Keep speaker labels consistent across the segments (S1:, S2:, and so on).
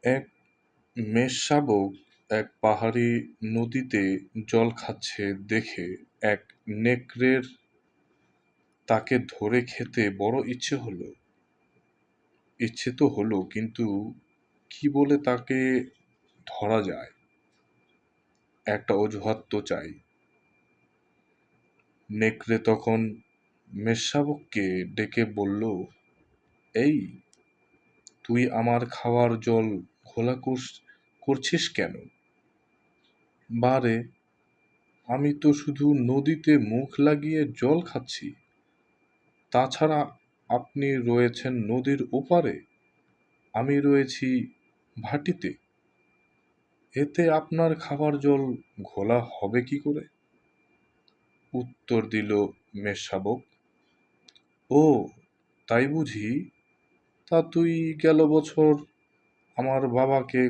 S1: এক মেষশাবক এক পাহাড়ি নদীতে জল খাচ্ছে দেখে এক নেকড়ের তাকে ধরে খেতে বড় ইচ্ছে তো হলো, কিন্তু কি বলে তাকে ধরা যায়? একটা অজুহাত তো চাই। নেকড়ে তখন মেষশাবককে ডেকে বলল, এই, তুই আমার খাওয়ার জল ঘোলা করছিস কেন? বারে, আমি তো শুধু নদীতে মুখ লাগিয়ে জল খাচ্ছি। তাছাড়া আপনি রয়েছেন নদীর ওপারে, আমি রয়েছি ভাটিতে। এতে আপনার খাবার জল ঘোলা হবে কি করে? উত্তর দিল মেষশাবক, ও, তাই বুঝি? তা তুই গেল বছর আমার বাবাকে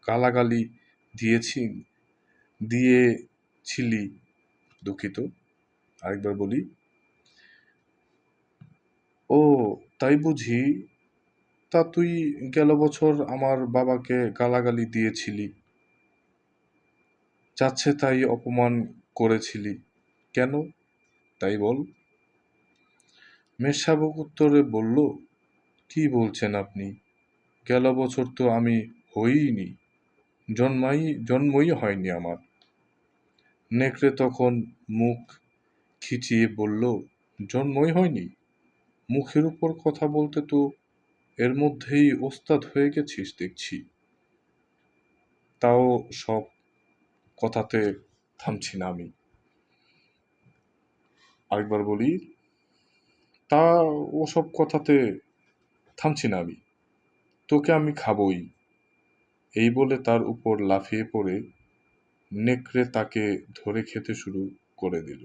S1: গালাগালি দিয়েছি দিয়েছিলি। দুঃখিত, আরেকবার বলি। ও, তাই বুঝি? তা তুই গেল বছর আমার বাবাকে গালাগালি দিয়েছিলি, যাচ্ছে তাই অপমান করেছিলি। কেন, তাই বল। মেষশাবক উত্তরে বলল, কি বলছেন আপনি? গেল বছর তো আমি হইইনি, জন্মই হয়নি আমার। নেকড়ে তখন মুখ খিচিয়ে বলল, জন্মই হয়নি? মুখের উপর কথা বলতে তো এর মধ্যেই ওস্তাদ হয়ে গেছিস দেখছি। তাও সব কথাতে থামছি না আমি। আরেকবার বলি, তা ওসব কথাতে থামছি না আমি। তোকে আমি খাবই। এই বলে তার উপর লাফিয়ে পড়ে নেকড়ে তাকে ধরে খেতে শুরু করে দিল।